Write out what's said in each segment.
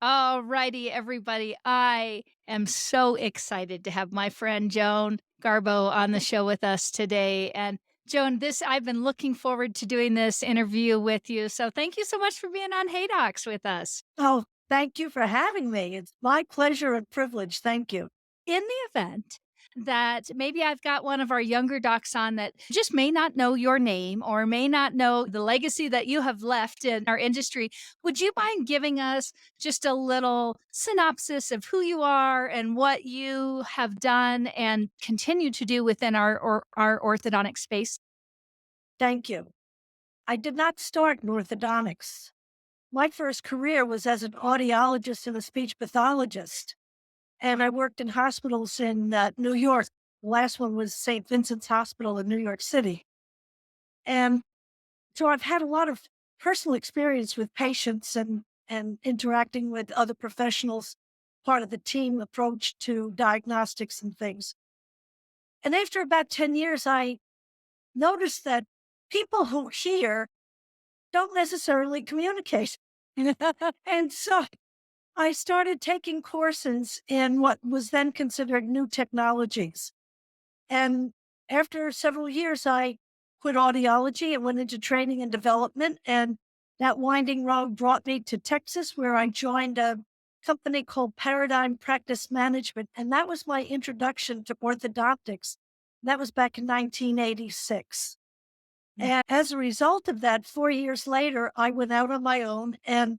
All righty, everybody. I am so excited to have my friend Joan Garbo on the show with us today. And Joan, this I've been looking forward to doing this interview with you. So thank you so much for being on Hey Docs with us. Oh, thank you for having me. It's my pleasure and privilege. Thank you. In the event that maybe I've got one of our younger docs on that just may not know your name or may not know the legacy that you have left in our industry, would you mind giving us just a little synopsis of who you are and what you have done and continue to do within our orthodontic space? Thank you. I did not start in orthodontics. My first career was as an audiologist and a speech pathologist, and I worked in hospitals in New York. The last one was St. Vincent's Hospital in New York City. And so I've had a lot of personal experience with patients and interacting with other professionals, part of the team approach to diagnostics and things. And after about 10 years, I noticed that people who hear don't necessarily communicate. And so I started taking courses in what was then considered new technologies. And after several years, I quit audiology and went into training and development. And that winding road brought me to Texas, where I joined a company called Paradigm Practice Management. And that was my introduction to orthodontics. That was back in 1986. And as a result of that, 4 years later, I went out on my own, and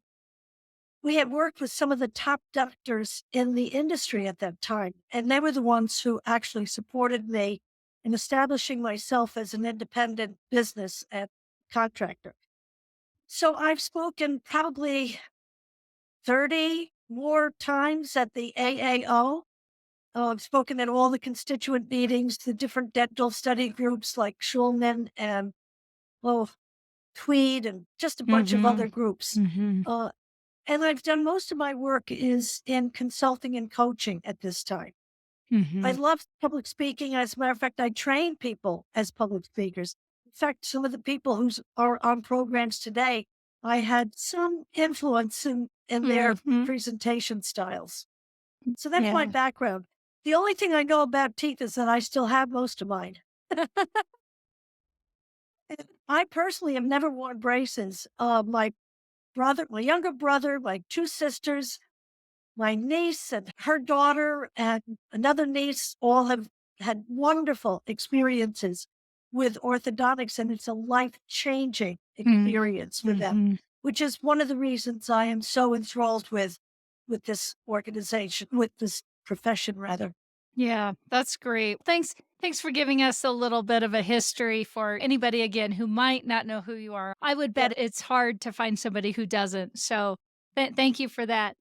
we had worked with some of the top doctors in the industry at that time. And they were the ones who actually supported me in establishing myself as an independent business and contractor. So I've spoken probably 30 more times at the AAO. I've spoken at all the constituent meetings, the different dental study groups like Schulman and oh, Tweed and just a bunch of Mm-hmm. other groups. Mm-hmm. Uh, and I've done most of my work is in consulting and coaching at this time. I Mm-hmm. love public speaking. As a matter of fact, I train people as public speakers. In fact, some of the people who are on programs today, I had some influence in their Mm-hmm. presentation styles. So that's my Yeah. background. The only thing I know about teeth is that I still have most of mine. I personally have never worn braces. My younger brother, my two sisters, my niece and her daughter, and another niece all have had wonderful experiences with orthodontics, and it's a life changing experience for them, Mm-hmm. which is one of the reasons I am so enthralled with this organization, with this profession, rather. Yeah, that's great. Thanks for giving us a little bit of a history for anybody again who might not know who you are. I would Yeah. bet it's hard to find somebody who doesn't. So, thank you for that.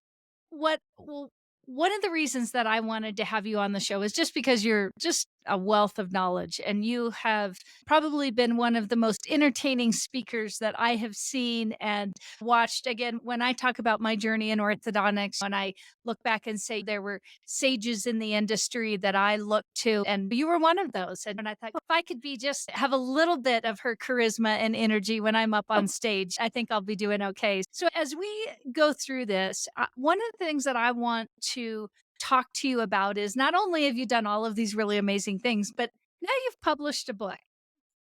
What well, one of the reasons that I wanted to have you on the show is just because you're just a wealth of knowledge and you have probably been one of the most entertaining speakers that I have seen and watched. Again, when I talk about my journey in orthodontics, when I look back and say there were sages in the industry that I looked to, and you were one of those. And I thought, if I could be just have a little bit of her charisma and energy when I'm up on stage, I think I'll be doing okay. So, as we go through this, one of the things that I want to talk to you about is not only have you done all of these really amazing things, but now you've published a book.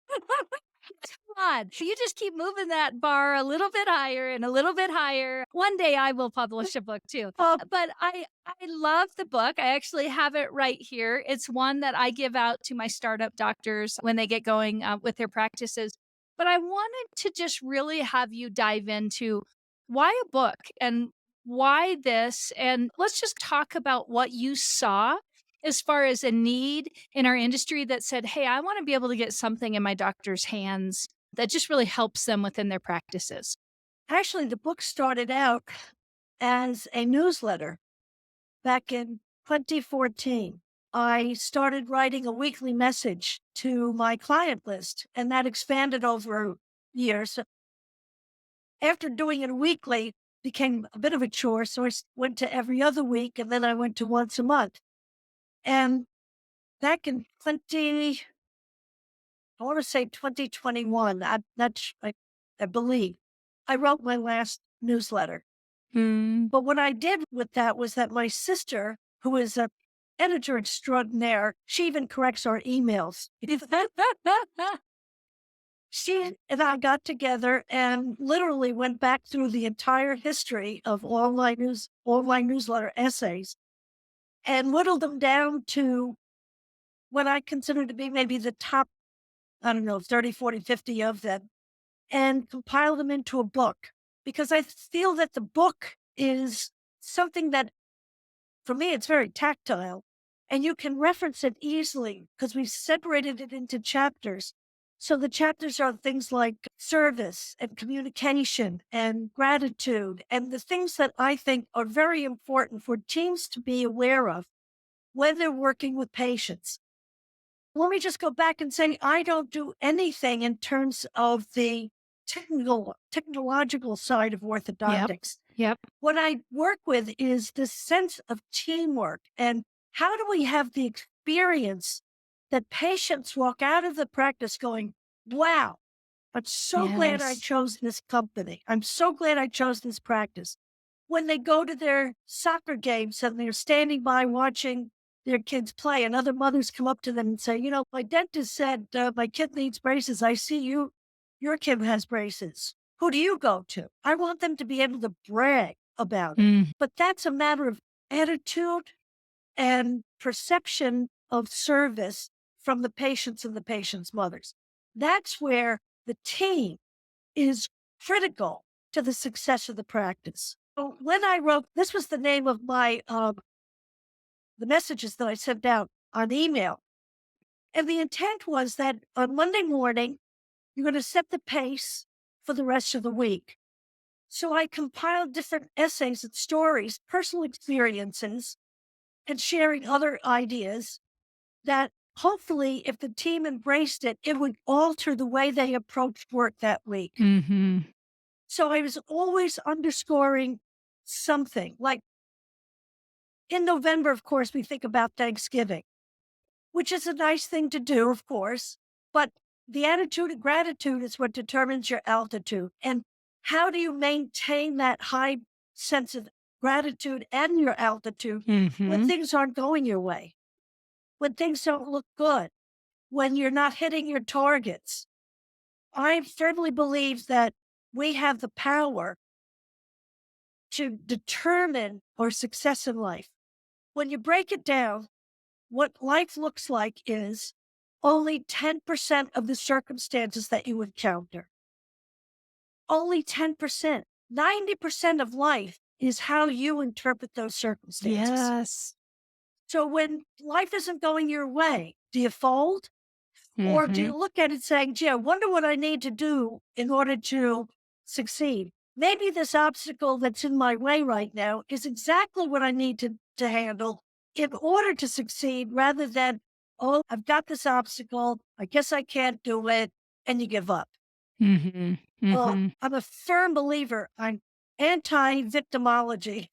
Come on. You just keep moving that bar a little bit higher and a little bit higher. One day I will publish a book too. Uh, But I love the book. I actually have it right here. It's one that I give out to my startup doctors when they get going with their practices. But I wanted to just really have you dive into why a book and why this, and let's just talk about what you saw as far as a need in our industry that said, "Hey, I want to be able to get something in my doctor's hands that just really helps them within their practices." Actually, the book started out as a newsletter back in 2014. I started writing a weekly message to my client list, and that expanded over years. After doing it weekly, became a bit of a chore, so went to every other week, and then I went to once a month. And back in I want to say 2021, I believe, I wrote my last newsletter. Mm. But what I did with that was that my sister, who is a editor extraordinaire, she even corrects our emails. She and I got together and literally went back through the entire history of online newsletter essays and whittled them down to what I consider to be maybe the top, I don't know, 30, 40, 50 of them, and compile them into a book. Because I feel that the book is something that, for me, it's very tactile and you can reference it easily because we've separated it into chapters. So the chapters are things like service and communication and gratitude and the things that I think are very important for teams to be aware of when they're working with patients. Let me just go back and say I don't do anything in terms of the technological side of Yep. orthodontics. Yep. What I work with is this sense of teamwork and how do we have the experience that patients walk out of the practice going, wow, I'm so glad I Yes. chose this company. I'm so glad I chose this practice. When they go to their soccer games and they're standing by watching their kids play, and other mothers come up to them and say, my dentist said my kid needs braces. I see your kid has braces. Who do you go to? I want them to be able to brag about it. Mm. But that's a matter of attitude and perception of service from the patients and the patients' mothers. That's where the team is critical to the success of the practice. So when I wrote, this was the name of my the messages that I sent out on email, and the intent was that on Monday morning you're going to set the pace for the rest of the week. So I compiled different essays and stories, personal experiences, and sharing other ideas that hopefully, if the team embraced it, it would alter the way they approached work that week. Mhm. So I was always underscoring something. Like in November, of course, we think about Thanksgiving, which is a nice thing to do, of course, but the attitude of gratitude is what determines your altitude. And how do you maintain that high sense of gratitude and your altitude when Mhm. things aren't going your way, when things don't look good, when you're not hitting your targets? I firmly believe that we have the power to determine our success in life. When you break it down, what life looks like is only 10% of the circumstances that you encounter. Only 10%. 90% of life is how you interpret those circumstances. Yes. So when life isn't going your way, do you fold? Or do Mhm. you look at it saying, gee, I wonder what I need to do in order to succeed? Maybe this obstacle that's in my way right now is exactly what I need to handle in order to succeed rather than, oh, I've got this obstacle. I guess I can't do it. And you give up. Mhm. Well, Mhm. I'm a firm believer. I'm anti victimology.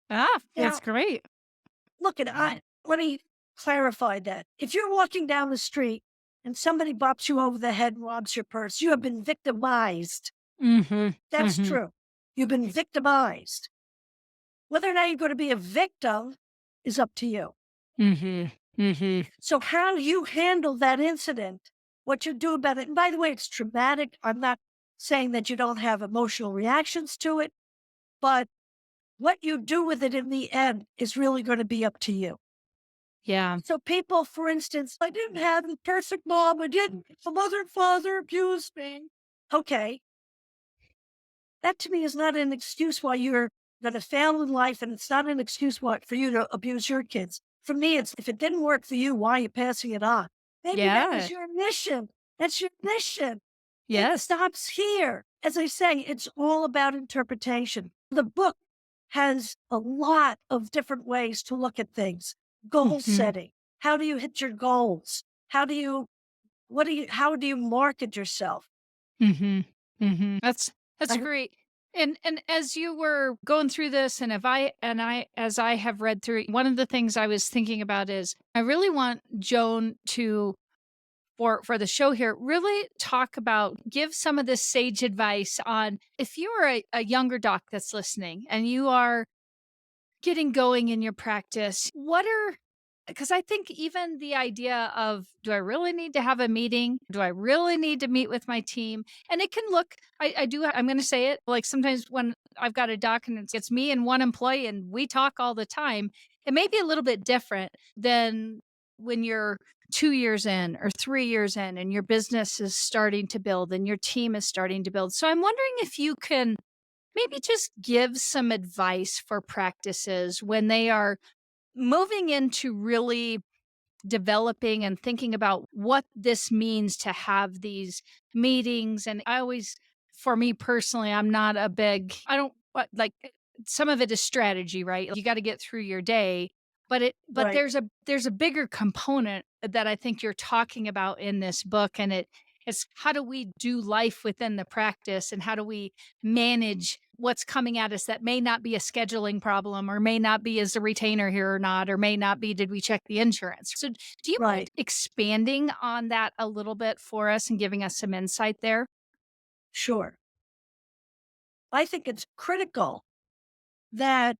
Ah, that's Now, great. look at let me clarify that. If you're walking down the street and somebody bops you over the head and robs your purse, you have been victimized. Mhm. That's Mhm. true. You've been victimized. Whether or not you're going to be a victim is up to you. Mhm. Mhm. So how you handle that incident, what you do about it, and by the way, it's traumatic. I'm not saying that you don't have emotional reactions to it, but what you do with it in the end is really going to be up to you. Yeah. So people, for instance, I didn't have a perfect mom. I didn't. My mother and father abused me. Okay. That to me is not an excuse why you're going to fail in life. And it's not an excuse why, for you to abuse your kids. For me, it's if it didn't work for you, why are you passing it on? Maybe that was Yeah. your mission. That's your mission. It Yes. stops here. As I say, it's all about interpretation. The book has a lot of different ways to look at things. Goal Mhm. setting. How do you hit your goals? How do you market yourself? Mhm. Mhm. That's I, great. And as you were going through this and if I and I as I have read through it, one of the things I was thinking about is I really want Joan to for the show here, really talk about give some of this sage advice on if you're a younger doc that's listening and you are getting going in your practice, what are because I think even the idea of do I really need to have a meeting? Do I really need to meet with my team? And it can look, I do, I'm going to say it like sometimes when I've got a doc and it's me and one employee and we talk all the time, it may be a little bit different than when you're 2 years in or 3 years in and your business is starting to build and your team is starting to build. So I'm wondering if you can maybe just give some advice for practices when they are moving into really developing and thinking about what this means to have these meetings. And I always, for me personally, I'm not a big, I don't like some of it is strategy, right? You got to get through your day. But Right. there's a bigger component that I think you're talking about in this book. And it's how do we do life within the practice and how do we manage what's coming at us that may not be a scheduling problem or may not be is the retainer here or not, or may not be did we check the insurance. So do you mind Right. expanding on that a little bit for us and giving us some insight there? Sure. I think it's critical that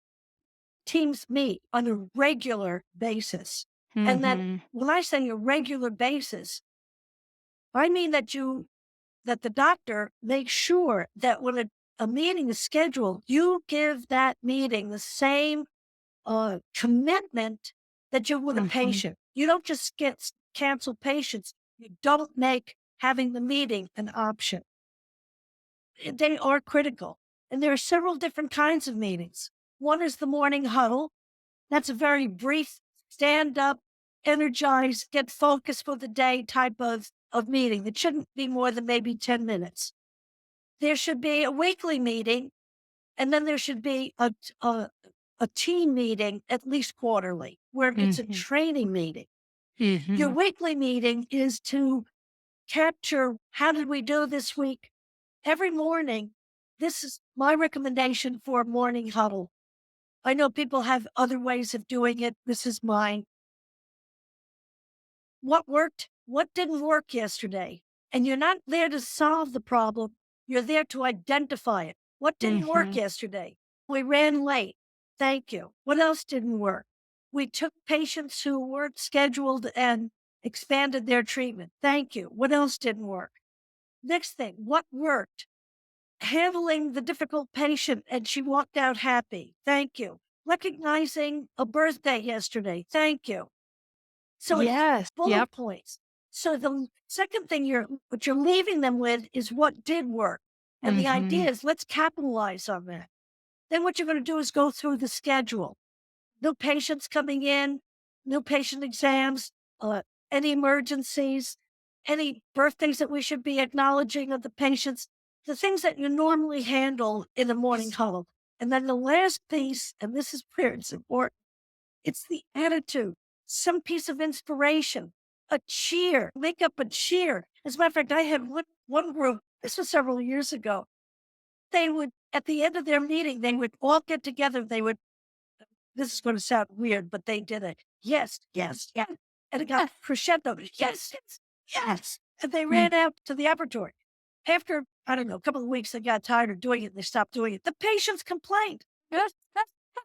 teams meet on a regular basis. And that Mhm. when I say a regular basis, I mean that the doctor makes sure that when a meeting is scheduled, you give that meeting the same commitment that you would a Mhm. patient. You don't just cancel patients. You don't make having the meeting an option. They are critical. And there are several different kinds of meetings. One is the morning huddle. That's a very brief stand up, energize, get focused for the day type of meeting. It shouldn't be more than maybe 10 minutes. There should be a weekly meeting, and then there should be a team meeting at least quarterly, where it's a Mhm. training meeting. Your Mhm. weekly meeting is to capture how did we do this week? Every morning, this is my recommendation for a morning huddle. I know people have other ways of doing it. This is mine. What worked? What didn't work yesterday? And you're not there to solve the problem. You're there to identify it. What didn't work Mhm. yesterday? We ran late. Thank you. What else didn't work? We took patients who weren't scheduled and expanded their treatment. Thank you. What else didn't work? Next thing, what worked? Handling the difficult patient and she walked out happy. Thank you. Recognizing a birthday yesterday. Thank you. So it's Yes. bullet Yep. points. So the second thing what you're leaving them with is what did work. And the Mhm. idea is let's capitalize on that. Then what you're going to do is go through the schedule. New patients coming in, new patient exams, uh, any emergencies, any birthdays that we should be acknowledging of the patients, the things that you normally handle in a morning huddle. And then the last piece, and this is where it's important, it's the attitude, some piece of inspiration, a cheer, make up a cheer. As a matter of fact, I had one group, this was several years ago. They would, at the end of their meeting, they would all get together. They would, this is going to sound weird, but they did it. Yes, yes, yes. And it got crescendo. Yes, yes, yes. And they Mm. ran out to the laboratory. After, I don't know, a couple of weeks, they got tired of doing it. They stopped doing it. The patients complained. Yes,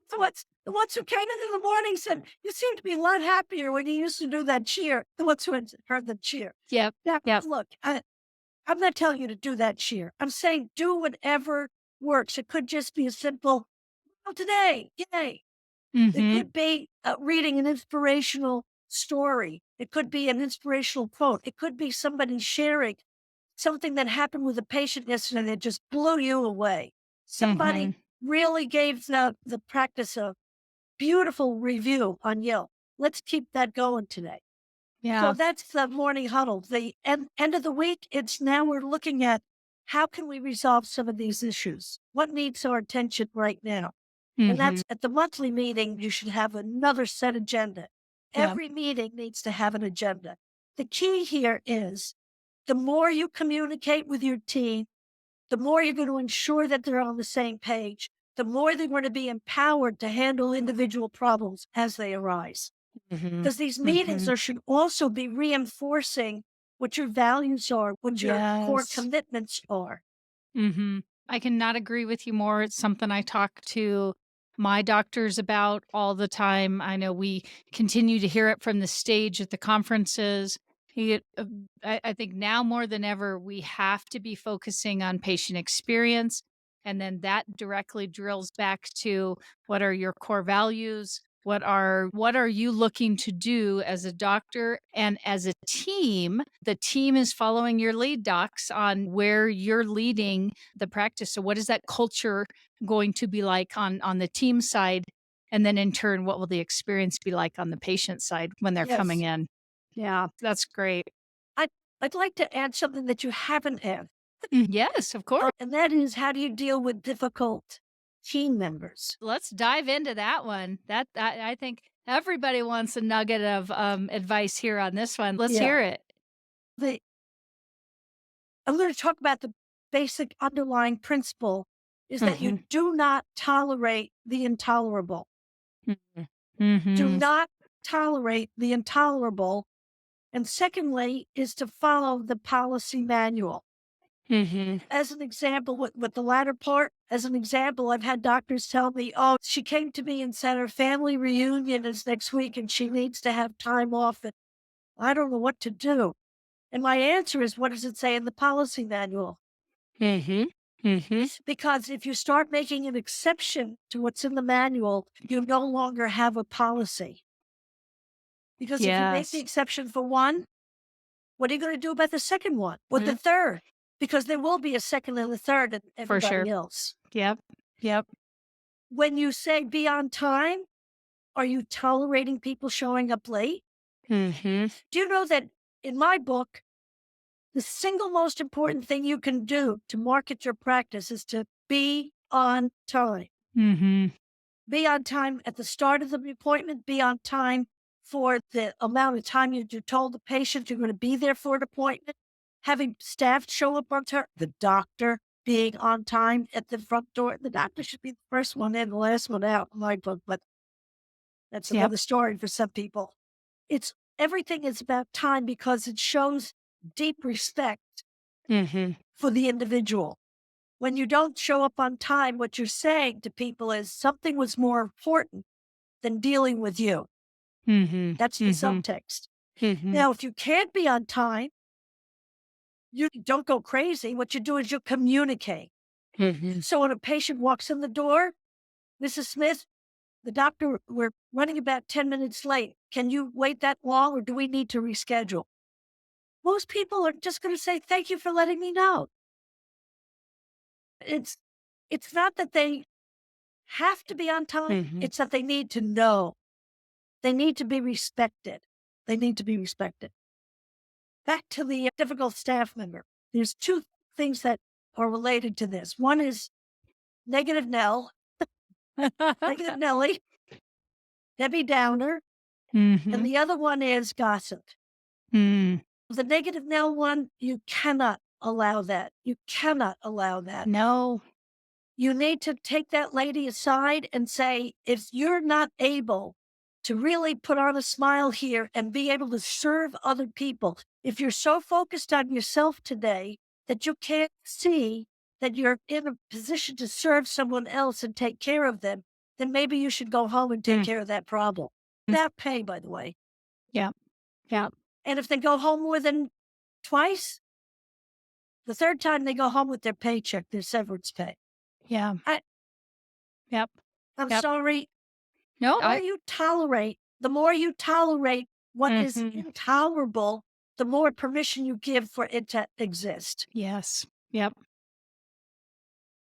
the ones who came in the morning said, you seem to be a lot happier when you used to do that cheer. The ones who had heard the cheer. Yep. Now, Yep. look, I'm not telling you to do that cheer. I'm saying do whatever works. It could just be a simple, oh, today, yay. It Mhm. could be reading an inspirational story. It could be an inspirational quote. It could be somebody sharing something that happened with a patient yesterday that just blew you away. Somebody Mhm. really gave the practice a beautiful review on Yelp. Let's keep that going today. So Yeah. that's the morning huddle. The end of the week, it's now we're looking at how can we resolve some of these issues? What needs our attention right now? And Mhm. that's at the monthly meeting, you should have another set agenda. Yep. Every meeting needs to have an agenda. The key here is the more you communicate with your team, the more you're going to ensure that they're on the same page, the more they're going to be empowered to handle individual problems as they arise. Mhm. Because these meetings Mhm. should also be reinforcing what your values are, what your core Yes. commitments are. Mhm. I cannot agree with you more. It's something I talk to my doctors about all the time. I know we continue to hear it from the stage at the conferences. He, I think now more than ever, we have to be focusing on patient experience. And then that directly drills back to what are your core values? What are you looking to do as a doctor and as a team? The team is following your lead docs on where you're leading the practice. So what is that culture going to be like on the team side? And then in turn, what will the experience be like on the patient side when they're coming Yes. in? Yeah, that's great. I'd, I'd like to add something that you haven't added, Yes, of course. and that is how do you deal with difficult team members? Let's dive into that one. That I think everybody wants a nugget of advice here on this one. Let's Yeah. hear it. The, I'm going to talk about the basic underlying principle is that you Mhm. do not tolerate the intolerable. Mhm. Do Mhm. not tolerate the intolerable. And secondly, is to follow the policy manual. Mhm. As an example, with the latter part, as an example, I've had doctors tell me, oh, she came to me and said her family reunion is next week and she needs to have time off. And I don't know what to do. And my answer is, what does it say in the policy manual? Mhm. Mhm. Because if you start making an exception to what's in the manual, you no longer have a policy. Because if you make the Yes. exception for one, what are you going to do about the second one or the Mm, third? Because there will be a second and a third and for everybody sure. else. Yep. Yep. When you say be on time, are you tolerating people showing up late? Mhm. Do you know that in my book, the single most important thing you can do to market your practice is to be on time? Mhm. Be on time at the start of the appointment, be on time for the amount of time you told the patient you're going to be there for an appointment. Having staff show up on time, the doctor being on time at the front door. The doctor should be the first one in, the last one out in my book, but that's Yep. another story for some people. It's everything is about time because it shows deep respect Mhm. for the individual. When you don't show up on time, what you're saying to people is something was more important than dealing with you. Mhm. That's the Mhm. subtext. Mhm. Now, if you can't be on time, you don't go crazy. What you do is you communicate. Mhm. So when a patient walks in the door, Mrs. Smith, the doctor, we're running about 10 minutes late. Can you wait that long or do we need to reschedule? Most people are just going to say, thank you for letting me know. It's, it's not that they have to be on time. Mhm. It's that they need to know. They need to be respected. They need to be respected. Back to the difficult staff member. There's two things that are related to this. One is negative Nell, negative Nelly, Debbie Downer, and Mhm. the other one is gossip. Mm. The negative Nell one, you cannot allow that. You cannot allow that. No. You need to take that lady aside and say, if you're not able to really put on a smile here and be able to serve other people, if you're so focused on yourself today that you can't see that you're in a position to serve someone else and take care of them, then maybe you should go home and take Mm. care of that problem. Without pay, by the way. Yep. Yep. And if they go home more than twice, the third time they go home with their paycheck, their severance pay. Yeah. I, Yep. I'm Yep. sorry. No, More I you tolerate, the more you tolerate what is Mhm. intolerable, the more permission you give for it to exist. Yes. Yep.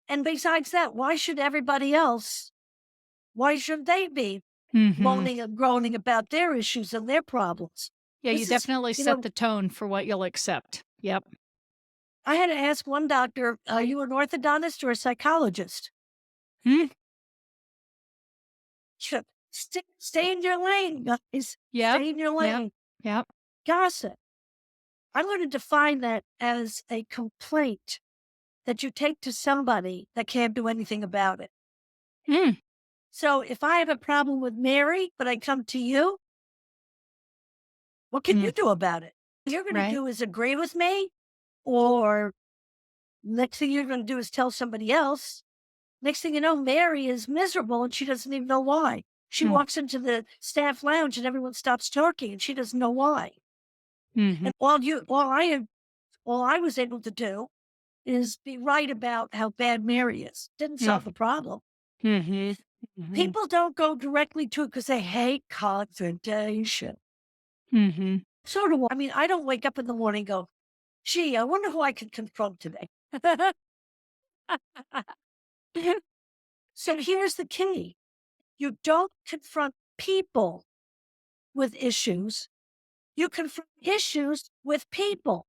And besides that, why should everybody else, why should they be Mhm. moaning and groaning about their issues and their problems? Yeah, you This is, definitely you set know, the tone for what you'll accept. Yep. I had to ask one doctor, are you an orthodontist or a psychologist? Mm. Stay in your lane, guys. Yep. Stay in your Yep. lane. Yep. Gossip. I'm going to define that as a complaint that you take to somebody that can't do anything about it. Mm. So if I have a problem with Mary, but I come to you, what can Mm. you do about it? you're going to Right. do is agree with me, or next thing you're going to do is tell somebody else. Next thing you know, Mary is miserable and she doesn't even know why. She Mm. walks into the staff lounge and everyone stops talking and she doesn't know why. Mhm. And all I was able to do is be right about how bad Mary is. Didn't Mm. solve the problem. Mhm. Mhm. People don't go directly to it because they hate confrontation. Mhm. So do I. I mean, I don't wake up in the morning and go, gee, I wonder who I can confront today. So here's the key. You don't confront people with issues. You confront issues with people.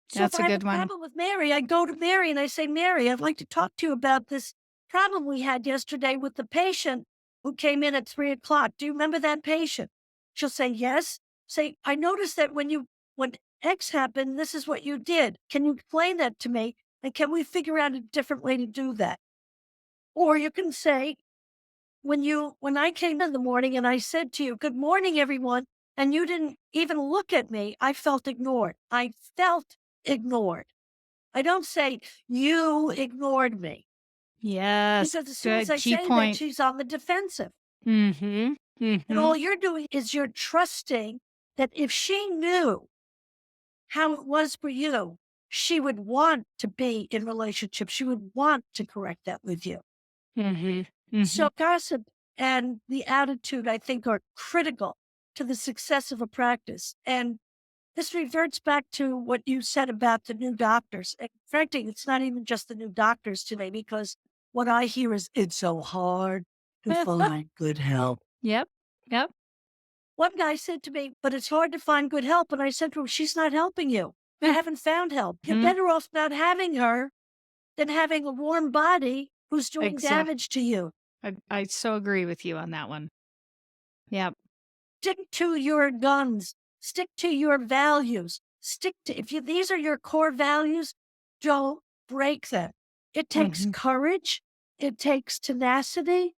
So if That's I a have a good one. problem with Mary, I go to Mary and I say, Mary, I'd like to talk to you about this problem we had yesterday with the patient who came in at 3 o'clock. Do you remember that patient? She'll say, yes. Say, I noticed that when X happened, this is what you did. Can you explain that to me? And can we figure out a different way to do that? Or you can say, when I came in the morning and I said to you, good morning, everyone, and you didn't even look at me, I felt ignored. I felt ignored. I don't say you ignored me Yes. because as soon as Good I key say that, point. she's on the defensive. Mhm. And Mhm. all you're doing is you're trusting that if she knew how it was for you, she would want to be in relationship. She would want to correct that with you. Mhm. Mhm. So gossip and the attitude, I think, are critical to the success of a practice. And this reverts back to what you said about the new doctors. And frankly, it's not even just the new doctors today, because what I hear is it's so hard to find good help. Yep. Yep. One guy said to me, but it's hard to find good help. And I said to him, she's not helping you. You haven't found help. You're Mhm. better off not having her than having a warm body who's doing Exactly. damage to you. I so agree with you on that one. Yep. Stick to your guns. Stick to your values. Stick to, if you, these are your core values, don't break them. It takes Mhm. courage. It takes tenacity.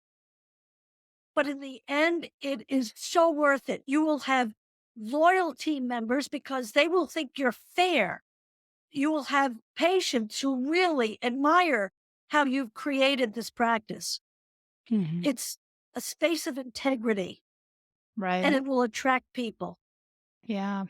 But in the end, it is so worth it. You will have loyal team members because they will think you're fair. You will have patients who really admire how you've created this practice. Mhm. It's a space of integrity and Right. it will attract people. Yeah.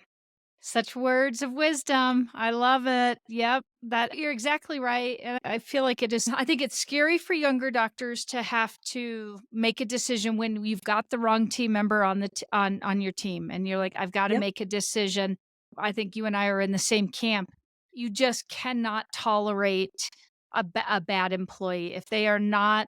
Such words of wisdom. I love it. Yep. That you're exactly right. And I feel like it is, I think it's scary for younger doctors to have to make a decision when you've got the wrong team member on on your team and you're like, I've got to Yep. make a decision. I think you and I are in the same camp. You just cannot tolerate a bad employee if they are not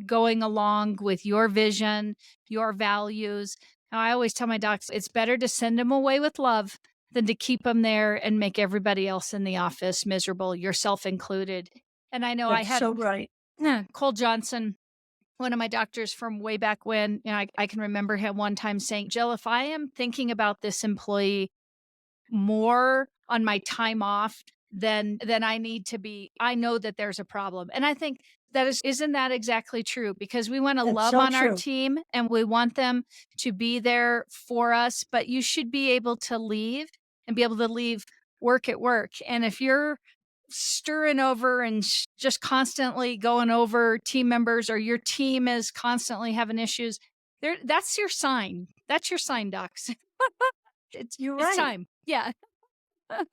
going along with your vision, your values. Now, I always tell my docs it's better to send them away with love than to keep them there and make everybody else in the office miserable, yourself included. And I know I That's had so right. Cole Johnson, one of my doctors from way back when, I can remember him one time saying, Jill, if I am thinking about this employee more on my time off than I need to be, I know that there's a problem. And I think that isn't that exactly true? Because we want to That's love so on our true. team and we want them to be there for us, but you should be able to leave and be able to leave work at work. And if you're stirring over and just constantly going over team members or your team is constantly having issues, there that's your sign. That's your sign, docs. You're It's right. time. Yeah. So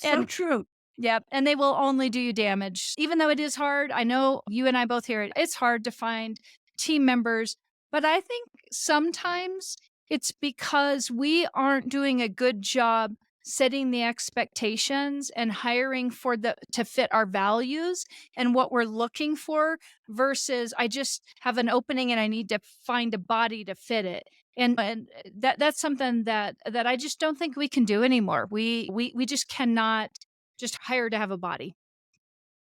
And true. yep, and they will only do you damage. Even though it is hard, I know you and I both hear it. It's hard to find team members, but I think sometimes it's because we aren't doing a good job setting the expectations and hiring for the to fit our values and what we're looking for versus I just have an opening and I need to find a body to fit it. And that's something that I just don't think we can do anymore. We just cannot just hire to have a body.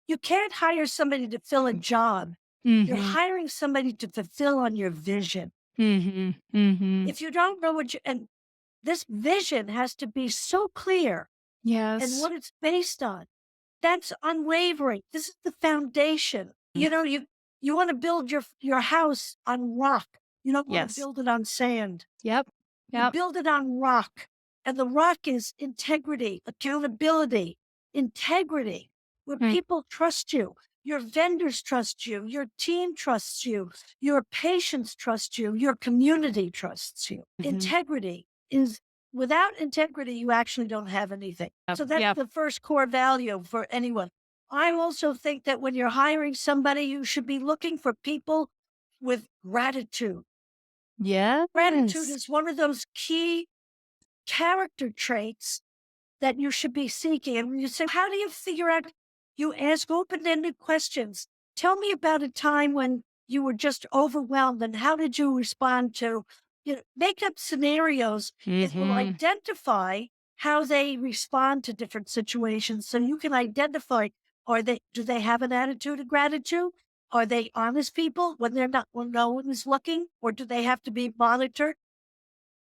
You can't hire somebody to fill a job. You're Mhm. hiring somebody to fulfill on your vision. Mhm. Mhm. If you don't know what you, and this vision has to be so clear and Yes. what it's based on. That's unwavering. This is the foundation. Mm. You want to build your house on rock. You don't want to Yes. build it on sand. Yep. You Yep. build it on rock. And the rock is integrity, accountability, integrity, where Mm, people trust you. Your vendors trust you. Your team trusts you. Your patients trust you. Your community trusts you. mhm. Integrity is without integrity, you actually don't have anything. So that's Yeah. the first core value for anyone. I also think that when you're hiring somebody, you should be looking for people with gratitude. Gratitude Yes. is one of those key character traits that you should be seeking. And when you say, how do you figure out? You ask open ended questions. Tell me about a time when you were just overwhelmed and how did you respond to, make up scenarios. It will Mhm. identify how they respond to different situations. So you can identify, do they have an attitude of gratitude? Are they honest people when they're not, when no one is looking? Or do they have to be monitored?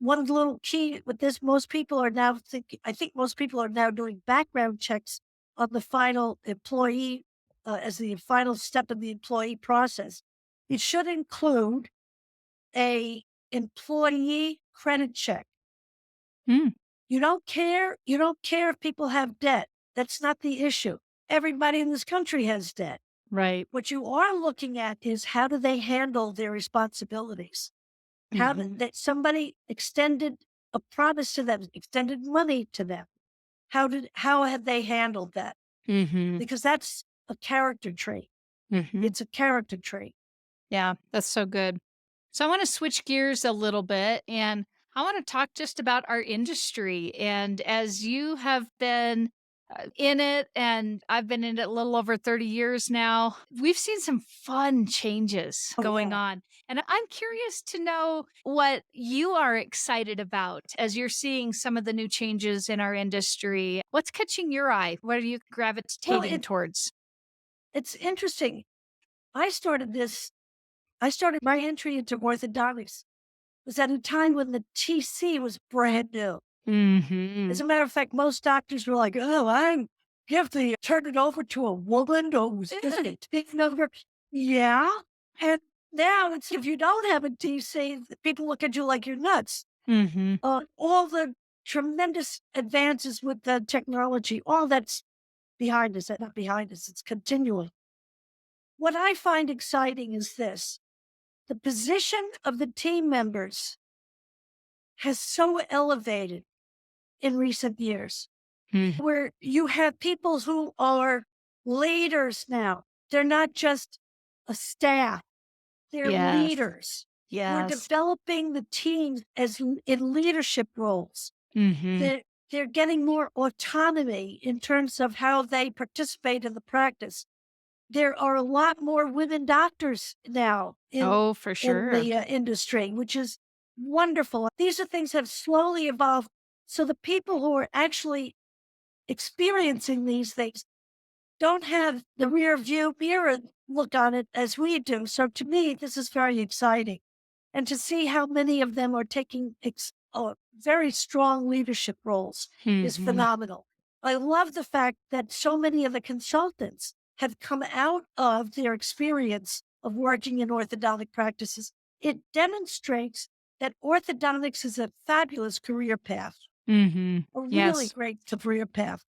One little key with this, most people are now thinking, I think most people are now doing background checks on the final employee as the final step in the employee process. It should include a employee credit check. Mm, You don't care if people have debt. That's not the issue. Everybody in this country has debt. right. What you are looking at is how do they handle their responsibilities? How did Mhm. that somebody extended a promise to them, extended money to them? How have they handled that? Mhm. Because that's a character trait. Mhm. It's a character trait. Yeah, that's so good. So I want to switch gears a little bit and I want to talk just about our industry. And as you have been in it, and I've been in it a little over 30 years now, we've seen some fun changes Oh going yeah. on. And I'm curious to know what you are excited about as you're seeing some of the new changes in our industry. What's catching your eye? What are you Well, gravitating towards? it's interesting. I started this. I started my entry into orthodontics was at a time when the TC was brand new. As Mhm. a matter of fact, most doctors were like, "Oh, you have to turn it over to a woman who's just a big number." Yeah, and now it's if you don't have a TC, people look at you like you're nuts. Mhm. All the tremendous advances with the technology, all that's behind us. Not behind us; it's continuing. What I find exciting is this: the position of the team members has so elevated in recent years Mhm. where you have people who are leaders now. They're not just a staff, they're Yes. leaders. We're Yes. developing the teams as in leadership roles. Mhm. They're getting more autonomy in terms of how they participate in the practice. There are a lot more women doctors now Oh, for in sure. the industry, which is wonderful. These are things that have slowly evolved. So the people who are actually experiencing these things don't have the rear view mirror look on it as we do. So to me, this is very exciting. And to see how many of them are taking very strong leadership roles is Mhm. phenomenal. I love the fact that so many of the consultants have come out of their experience of working in orthodontic practices. It demonstrates that orthodontics is a fabulous career path, Mhm. a really Yes. great career path.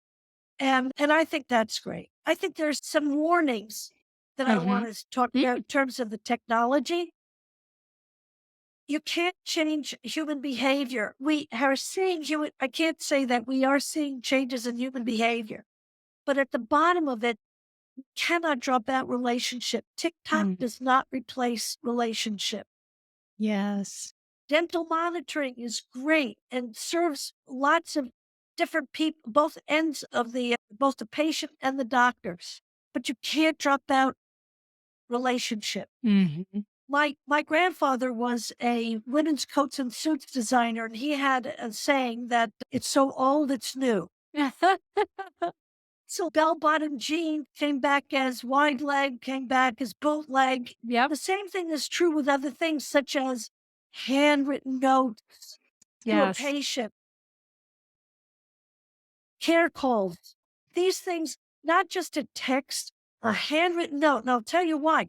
And I think that's great. I think there's some warnings that I Mhm. want to talk about Mm. in terms of the technology. You can't change human behavior. We are seeing human, I can't say that we are seeing changes in human behavior, but at the bottom of it, cannot drop out relationship. TikTok Mm. does not replace relationship. Yes. Dental monitoring is great and serves lots of different people, both ends of both the patient and the doctors. But you can't drop out relationship. Mhm. My grandfather was a women's coats and suits designer, and he had a saying that it's so old it's new. So bell bottom jean came back as wide leg, came back as bootleg. Yep. The same thing is true with other things such as handwritten notes to a Yes. patient, care calls. These things, not just a text, a handwritten note. And I'll tell you why.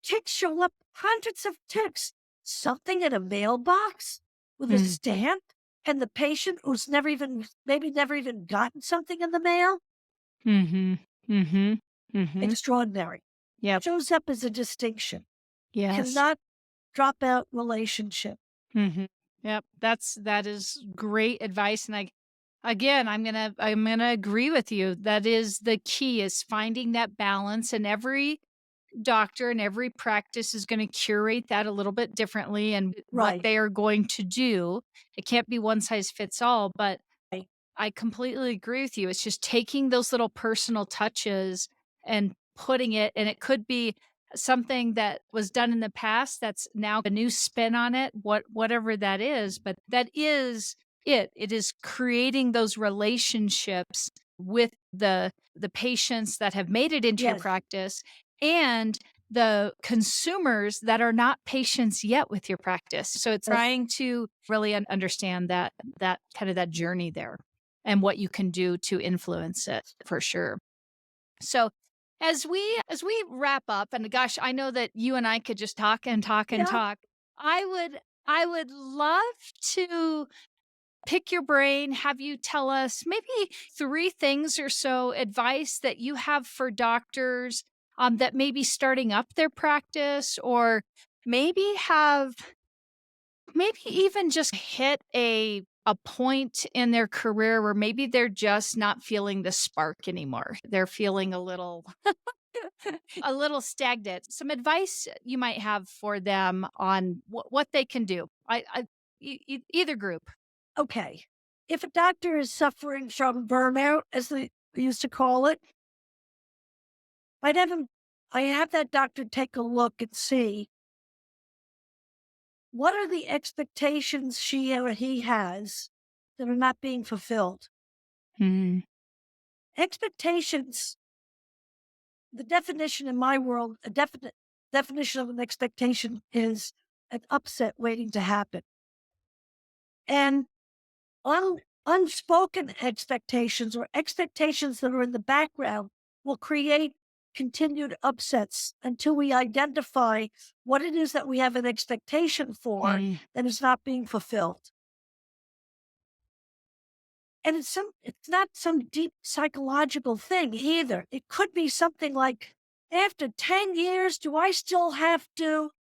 Ticks show up, hundreds of ticks. Something in a mailbox with a Mm. stamp? and the patient who's never even maybe never even gotten something in the mail, Mhm. Mhm. Mhm. extraordinary. Yep. Shows up as a distinction. Yes. Cannot drop out relationship. Mhm. Yep. That is great advice, and again, I'm gonna agree with you. That is the key, is finding that balance, and every doctor and every practice is gonna curate that a little bit differently and what Right. they are going to do. It can't be one size fits all, but I completely agree with you. It's just taking those little personal touches and putting it, and it could be something that was done in the past that's now a new spin on it, whatever that is, but that is it. It is creating those relationships with the patients that have made it into your Yes. practice, and the consumers that are not patients yet with your practice. So it's Yes. trying to really understand that kind of that journey there and what you can do to influence it for sure. So as we wrap up, and gosh, I know that you and I could just talk and talk and Yeah. talk. I would love to pick your brain, have you tell us maybe 3 things or so advice that you have for doctors that may be starting up their practice, or maybe have maybe even just hit a point in their career where maybe they're just not feeling the spark anymore. They're feeling a little a little stagnant. Some advice you might have for them on what they can do. Either group. Okay. If a doctor is suffering from burnout, as they used to call it, I'd have him I have that doctor take a look and see what are the expectations she or he has that are not being fulfilled. Mm, Expectations, the definition in my world, a definite definition of an expectation is an upset waiting to happen. And unspoken expectations or expectations that are in the background will create continued upsets until we identify what it is that we have an expectation for mm, that is not being fulfilled. And it's not some deep psychological thing either. It could be something like, after 10 years, do I still have to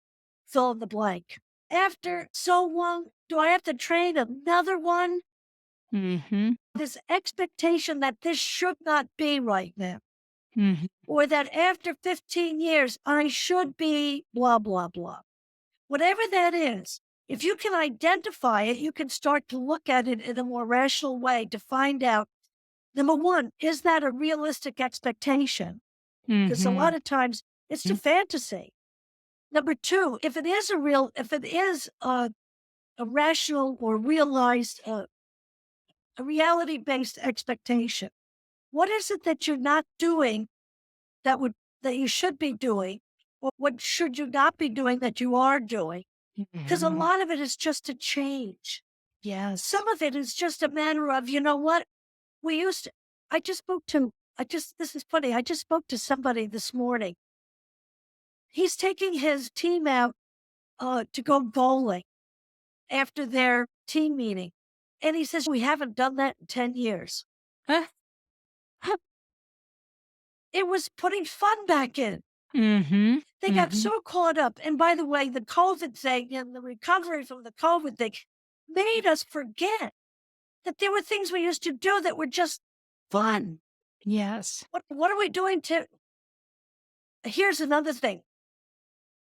fill in the blank? After so long, do I have to train another one? mhm, This expectation that this should not be right now, mhm, or that after 15 years, I should be blah, blah, blah. Whatever that is, if you can identify it, you can start to look at it in a more rational way to find out, number one, is that a realistic expectation? Because a lot mhm, of times it's a fantasy. Number two, if it is a rational or realized, a reality based expectation, what is it that you're not doing that would that you should be doing? Or what should you not be doing that you are doing? Because a mhm. lot of it is just a change. Yes. Some of it is just a matter of, you know what? We used to, I just spoke to, this is funny. I just spoke to somebody this morning. He's taking his team out to go bowling after their team meeting. And he says, we haven't done that in 10 years. Huh? It was putting fun back in. Mhm, They got mhm, so caught up. And by the way, the COVID thing and the recovery from the COVID thing made us forget that there were things we used to do that were just fun. yes. What are we doing to? Here's another thing.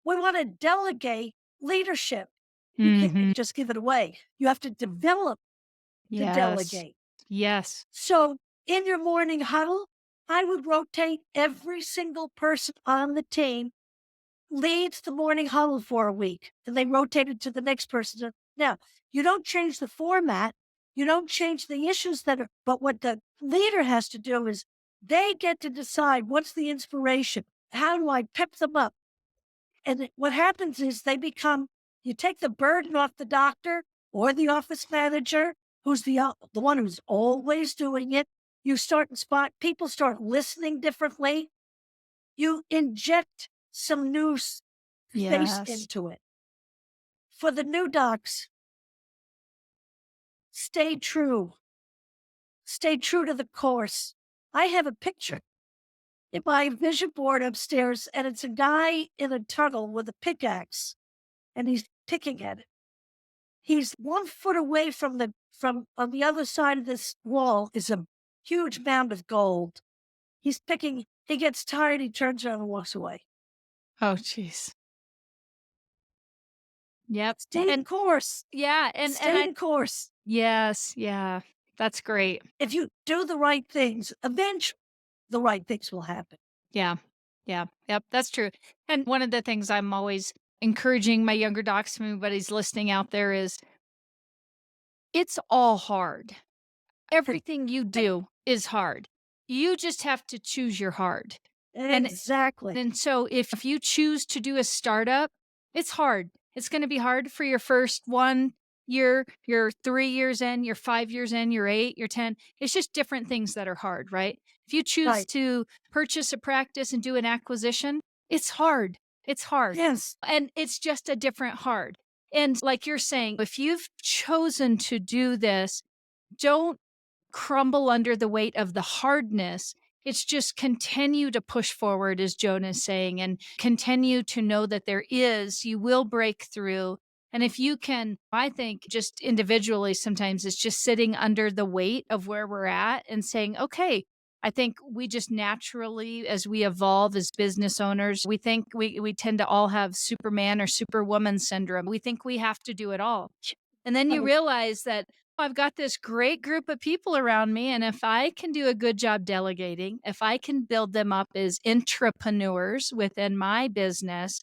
We want to delegate leadership. You can't Mhm, just give it away. You have to develop to yes. delegate. Yes. So in your morning huddle, I would rotate every single person on the team leads the morning huddle for a week. Then they rotate it to the next person. Now, you don't change the format. You don't change the issues that are, but what the leader has to do is they get to decide what's the inspiration. How do I pep them up? And what happens is you take the burden off the doctor or the office manager, who's the one who's always doing it. You start and spot, people start listening differently. You inject some new face Yes. into it. For the new docs, stay true. Stay true to the course. I have a picture in my vision board upstairs, and it's a guy in a tunnel with a pickaxe, and he's picking at it. He's 1 foot away from on the other side of this wall is a huge mound of gold. He's picking, he gets tired, he turns around and walks away. Oh, jeez. Yep. Stay the And course. yeah, and Stay I the course. yes, yeah. That's great. If you do the right things, eventually the right things will happen. Yeah. Yeah. Yep, that's true. And one of the things I'm always encouraging my younger docs, if anybody's listening out there, is it's all hard. Everything you do is hard. You just have to choose your hard. And Exactly. And so if you choose to do a startup, it's hard. It's going to be hard for your first 1 year, your 3 years in, your 5 years in, your eight, your 10. It's just different things that are hard, right? If you choose Right. to purchase a practice and do an acquisition, it's hard. It's hard. Yes. And it's just a different hard. And like you're saying, if you've chosen to do this, don't crumble under the weight of the hardness. It's just continue to push forward, as Joan is saying, and continue to know that you will break through. And if you can, I think just individually, sometimes it's just sitting under the weight of where we're at and saying, okay, I think we just naturally, as we evolve as business owners, we think we tend to all have Superman or Superwoman syndrome. We think we have to do it all. And then you Right. realize that I've got this great group of people around me. And if I can do a good job delegating, if I can build them up as intrapreneurs within my business,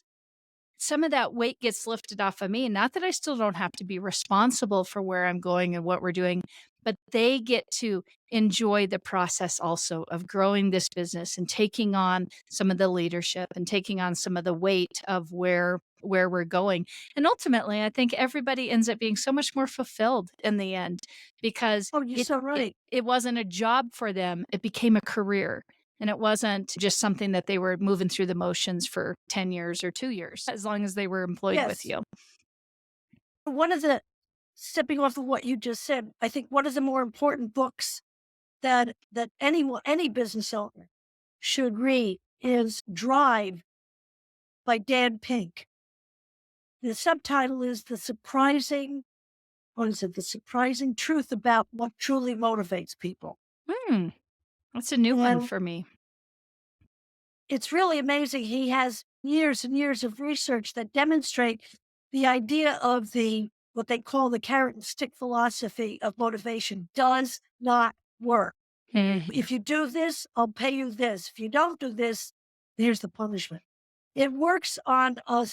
some of that weight gets lifted off of me. Not that I still don't have to be responsible for where I'm going and what we're doing, but they get to enjoy the process also of growing this business and taking on some of the leadership and taking on some of the weight of where we're going. And ultimately, I think everybody ends up being so much more fulfilled in the end because Oh, you're it so it, right. it wasn't a job for them. It became a career. And it wasn't just something that they were moving through the motions for 10 years or 2 years, as long as they were employed with Yes. you. One of the stepping off of what you just said, I think one of the more important books that anyone, any business owner should read is Drive by Dan Pink. The subtitle is what is it? The surprising truth about what truly motivates people. Hmm, that's a new one And for me. it's really amazing. He has years and years of research that demonstrate the idea of what they call the carrot and stick philosophy of motivation does not work. Mhm. If you do this, I'll pay you this. If you don't do this, here's the punishment. It works on a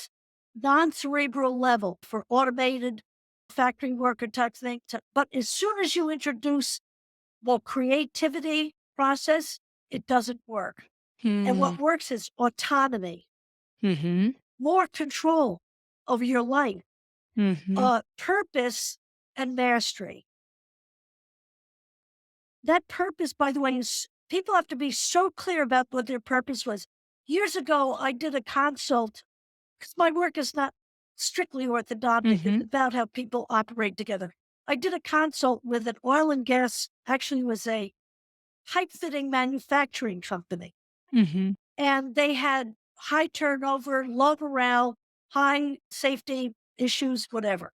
non-cerebral level for automated factory worker type thing. But as soon as you introduce the creativity process, it doesn't work. And Hmm. what works is autonomy, Mhm. more control over your life, Mhm. purpose, and mastery. That purpose, by the way, is people have to be so clear about what their purpose was. Years ago, I did a consult because my work is not strictly orthodontic, it's Mhm. about how people operate together. I did a consult with an oil and gas, actually was a pipe fitting manufacturing company. Mhm. And they had high turnover, low morale, high safety issues, whatever.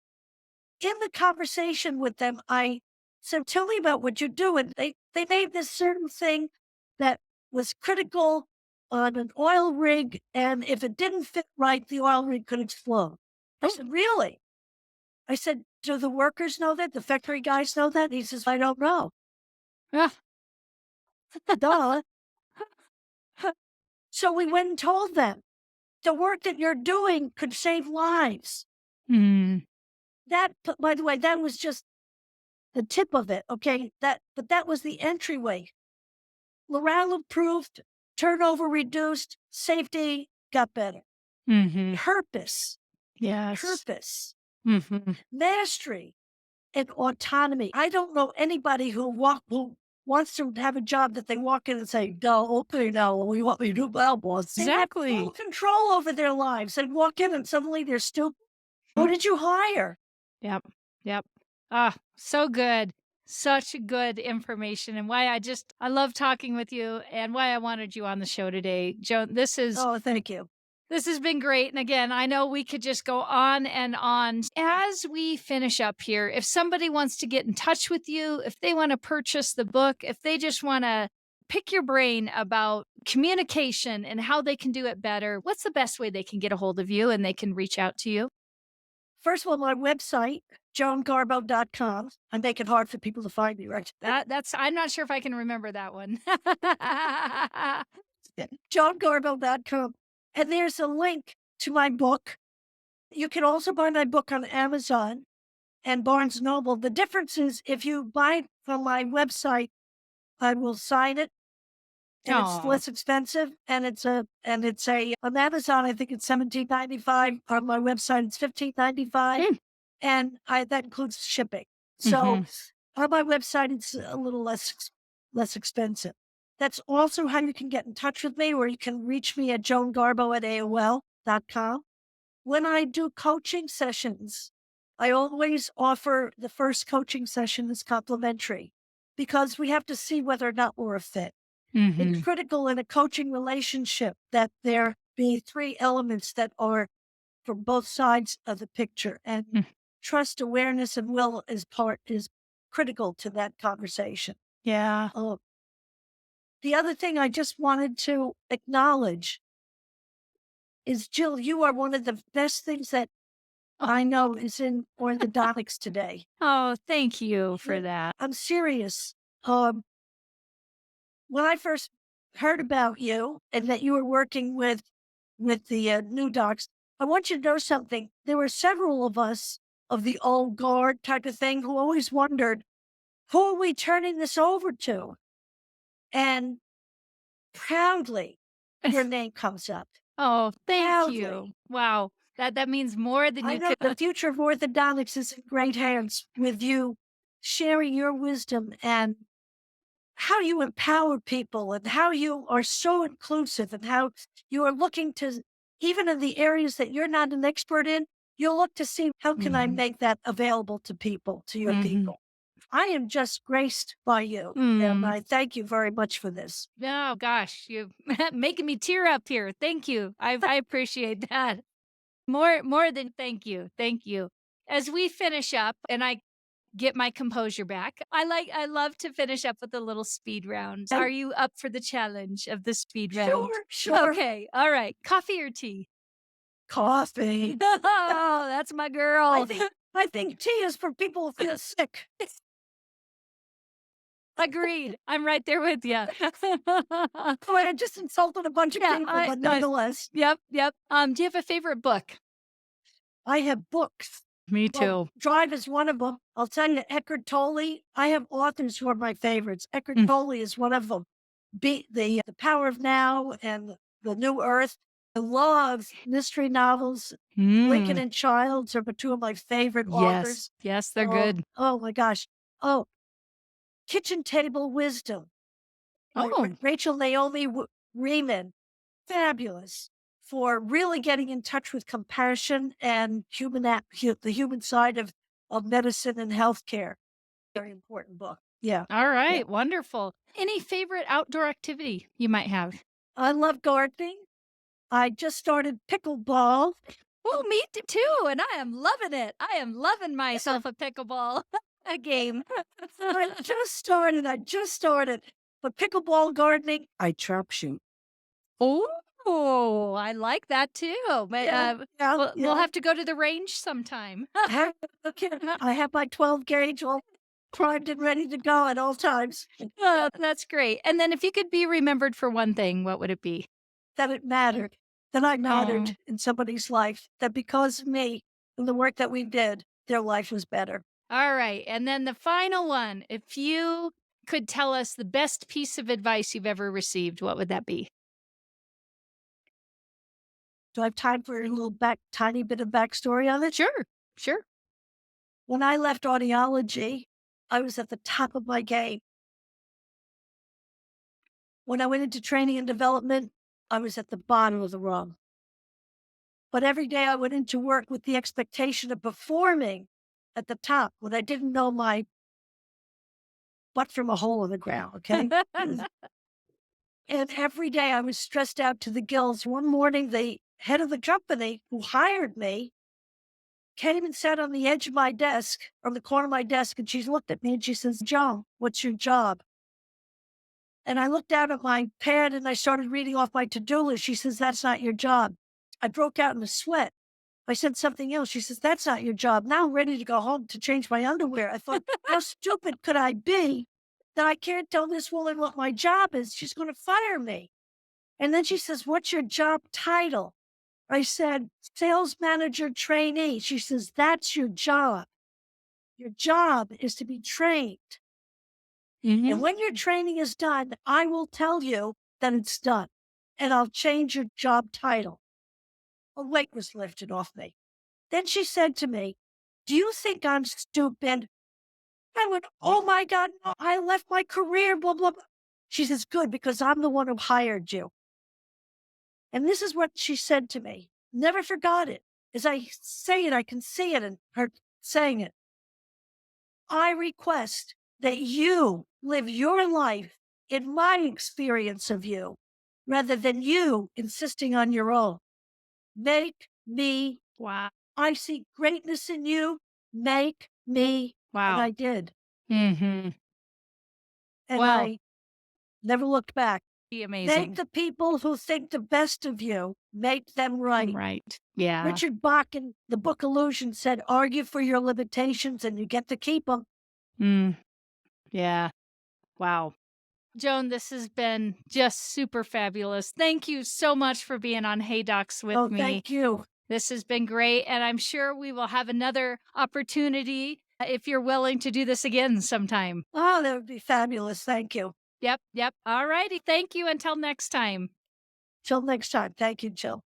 In the conversation with them, I said, tell me about what you do. And they made this certain thing that was critical on an oil rig. And if it didn't fit right, the oil rig could explode. I Oh, said, really? I said, do the workers know that? The factory guys know that? And he says, I don't know. ah, Duh. So we went and told them the work that you're doing could save lives. mm, By the way, that was just the tip of it. Okay. But that was the entryway. Morale improved, turnover reduced, safety got better. mhm. Purpose, Yes. purpose, Mhm. mastery, and autonomy. I don't know anybody who wants to have a job that they walk in and say, no, okay, now what you want me to do now, boss? They have full Exactly. control over their lives and walk in and suddenly they're stupid. Who Mm, did you hire? yep. Yep. Ah, so good. Such good information and why I love talking with you and why I wanted you on the show today. Joan, Oh, thank you. this has been great. And again, I know we could just go on and on. As we finish up here, if somebody wants to get in touch with you, if they want to purchase the book, if they just want to pick your brain about communication and how they can do it better, what's the best way they can get a hold of you and they can reach out to you? First of all, my website, joangarbo.com. I make it hard for people to find me, right? That's I'm not sure if I can remember that one. joangarbo.com. And there's a link to my book. You can also buy my book on Amazon and Barnes Noble. The difference is if you buy it from my website, I will sign it and it's Oh. less expensive. And it's a on Amazon, I think it's 17.95. On my website, it's 15.95. Mm. And that includes shipping. So Mhm. on my website, it's a little less expensive. That's also how you can get in touch with me, or you can reach me at joangarbo@aol.com. When I do coaching sessions, I always offer the first coaching session as complimentary because we have to see whether or not we're a fit. It's Mhm. critical in a coaching relationship that there be three elements that are from both sides of the picture. And Mm. trust, awareness, and will is critical to that conversation. Yeah. Uh, the other thing I just wanted to acknowledge is, Jill, you are one of the best things that Oh. I know is in orthodontics today. Oh, thank you for Yeah, that. I'm serious. Um, when I first heard about you and that you were working with the new docs, I want you to know something. There were several of us of the old guard type of thing who always wondered, who are we turning this over to? And proudly, your name comes up. Oh, thank Proudly. you. Wow. That means more than I you know could the future of orthodontics is in great hands with you sharing your wisdom and how you empower people and how you are so inclusive and how you are looking to, even in the areas that you're not an expert in, you'll look to see how can I Mhm. make that available to people, to your Mhm. people. I am just graced by you, and Mm. I thank you very much for this. Oh gosh, you making me tear up here. Thank you. I appreciate that. More than thank you. Thank you. As we finish up and I get my composure back, I love to finish up with a little speed round. Are And you up for the challenge of the speed round? sure, sure, Okay. All right. Coffee or tea? coffee. Oh, that's my I girl. think I think tea is for people who feel sick. Agreed. I'm right there with you. Oh, I just insulted a bunch of Yeah, people, but nonetheless, yep, yep. Do you have a favorite book? I have books. Me Well, too. Drive is one of them. I'll tell you, Eckhart Tolle. I have authors who are my favorites. Eckhart Mm. Tolle is one of them. Be the Power of Now and the New Earth. I love mystery novels. Lincoln Mm. and Childs are two of my favorite Yes. authors. Yes, they're good. Oh my gosh. Oh, Kitchen Table Wisdom by Oh. Rachel Naomi Reman. Fabulous for really getting in touch with compassion and the human side of medicine and healthcare. Very important book. Yeah. All Yeah. right, wonderful. Any favorite outdoor activity you might have? I love gardening. I just started pickleball. Oh, me too, and I am loving it. I am loving myself a pickleball a game. I just started. But pickleball gardening, I trap shoot. Oh, I like that too. But, Yeah, yeah, we'll yeah. have to go to the range sometime. Okay. I have my 12 gauge all primed and ready to go at all times. Oh, that's great. And then if you could be remembered for one thing, what would it be? That it mattered, that I Oh, mattered in somebody's life, that because of me and the work that we did, their life was better. all right. And then the final one, if you could tell us the best piece of advice you've ever received, what would that be? Do I have time for a little tiny bit of backstory on it? Sure, sure. When I left audiology, I was at the top of my game. When I went into training and development, I was at the bottom of the rung. But every day I went into work with the expectation of performing at the top when I didn't know my butt from a hole in the ground, okay? And every day I was stressed out to the gills. One morning, the head of the company who hired me came and sat on the edge of my desk, on the corner of my desk, and she looked at me and she says, "Joan, what's your job?" And I looked down at my pad and I started reading off my to-do list. She says, "That's not your job." I broke out in a sweat. I said something else. She says, "That's not your job." Now I'm ready to go home to change my underwear. I thought, how stupid could I be that I can't tell this woman what my job is? She's going to fire me. And then she says, "What's your job title?" I said, "Sales manager trainee." She says, "That's your job. Your job is to be trained. And Mhm. when your training is done, I will tell you that it's done and I'll change your job title." A weight was lifted off me. Then she said to me, "Do you think I'm stupid?" I went, "Oh my God, no, I left my career, blah, blah, blah." She says, "Good, because I'm the one who hired you." And this is what she said to me. Never forgot it. As I say it, I can see it and her saying it. "I request that you live your life in my experience of you rather than you insisting on your own. Make me, Wow. I see greatness in you. Make me." And Wow. I did. Mhm. And Well, I never looked back. be Make amazing. the people who think the best of you, make them right. Right. Yeah. Richard Bach in the book Illusion said, "Argue for your limitations and you get to keep them." Mm. Yeah. Wow. Joan, this has been just super fabulous. Thank you so much for being on Hey Docs with Oh, me. thank you. This has been great, and I'm sure we will have another opportunity if you're willing to do this again sometime. Oh, that would be fabulous. Thank you. Yep, yep. All righty. Thank you. Until next time. Till next time. Thank you, Jill.